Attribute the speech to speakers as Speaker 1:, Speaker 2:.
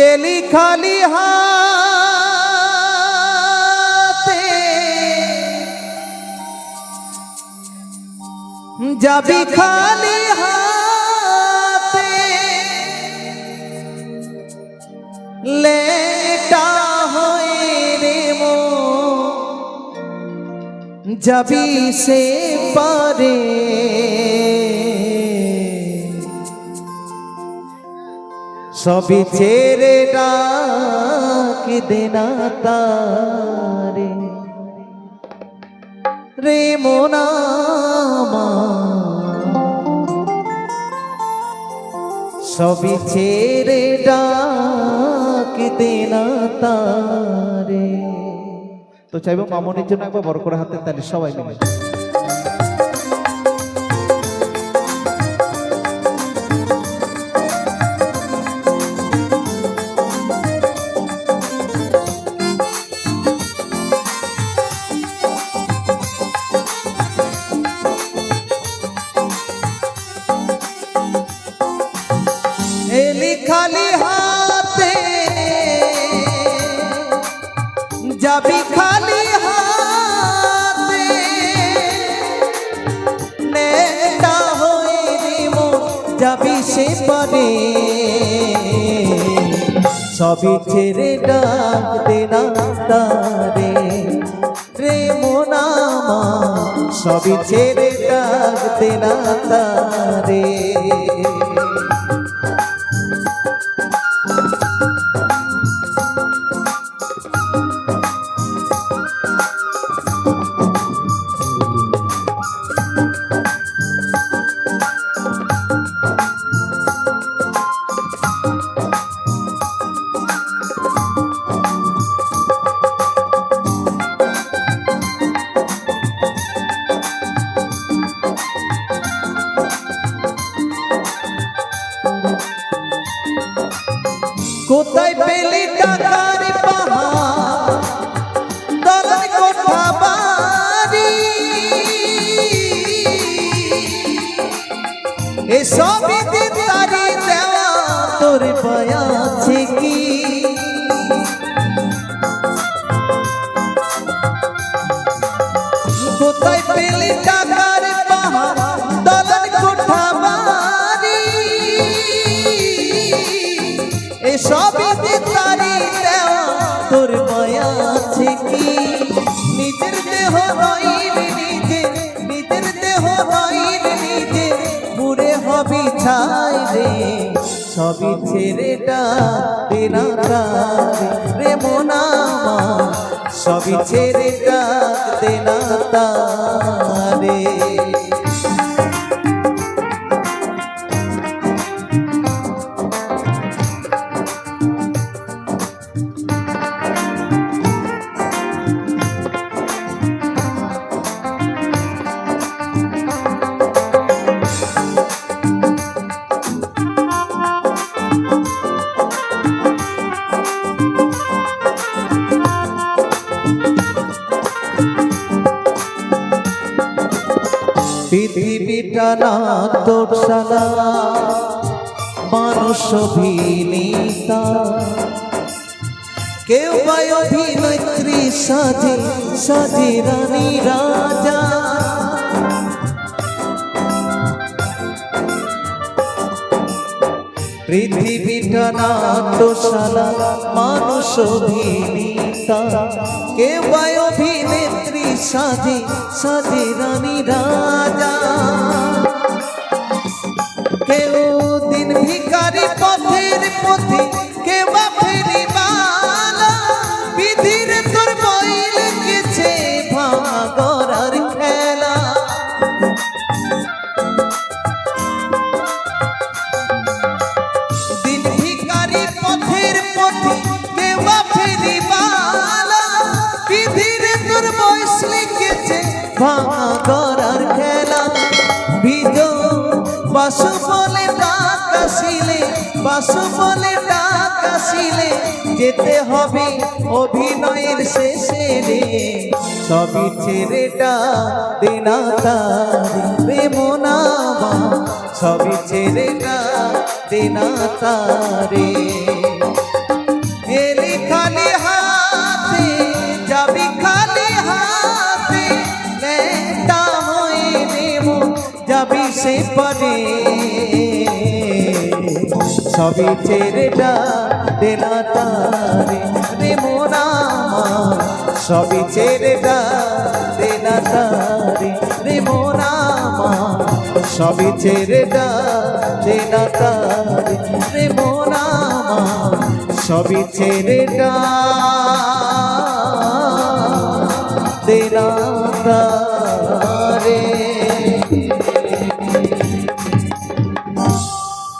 Speaker 1: এলি খালি হাতে যাবি খালি হাতে লেটা হয়ে রে মন যাবি সে পারে সবই ছেড়ে ডাক দেনা তারে রে মোনামা সবই ছেড়ে ডাক দেনা তারে। তো চাইবো মামনির জন্য একবার বড় করে হাতে তালি সবাই মিলে। এলি খালি হাতে যাবি খালি হাতে নেটা হয়ে মন যাবি সে পারে সবই ছেড়ে ডাক দেনা তারে রে মোনামা সবই ছেড়ে ডাক দেনা তারে। কোথায় পেলি টাকার পাহাড় দলার কোঠা বাড়ি এসবই দিন তারি দেওয়া তোর পায়া আছে কি কোথায় পেলি টাকার পাহাড় দলার কোঠা বাড়ি সবই তারি দেওয়া তোর মায়া আছে কি নিজের দেহ রইল নিজে নিজের দেহ রইল নিজে পুরে হবি ছাই রে সবই ছেড়ে ডাক দেনা তারে রে মোনামা সবই ছেড়ে ডাক দেনা তারে। পৃথিবীটা না তোরসালা মানুষ অভিনেতা কেউ বা অভিনেত্রী সাজে সাজে রানী রাজা পৃথিবীটা না তোরসালা মানুষ অভিনেতা কেউ বা অভিনেত্রী সাজে সাজে রানী রাজা কেউ দিন ভিখারি পথের পথে কেউ বা ফেরিওয়ালা বিধির তোর বই লিখেছে ভাঙা গড়ার খেলা দিন ভিখারি পথের পথে কেউ বা ফেরিওয়ালা বিধির তোর বই লিখেছে ভাঙা গড়ার খেলা ভিজো বাসু বলে ডাক আসিলে বাসু বলে ডাক আসিলে যেতে হবে অভিনয়ের শেষে রে সবই ছেড়ে ডাক দেনা তারে রে মোনামা সবই ছেড়ে ডাক দেনা তারে। যাবি সে পারে সবই ছেড়ে দে না তারে রে মোরা আমার সবই ছেড়ে দে না তারে রে মোরা আমার সবই ছেড়ে দে না তারে রে মোরা আমার সবই ছেড়ে দে না তারে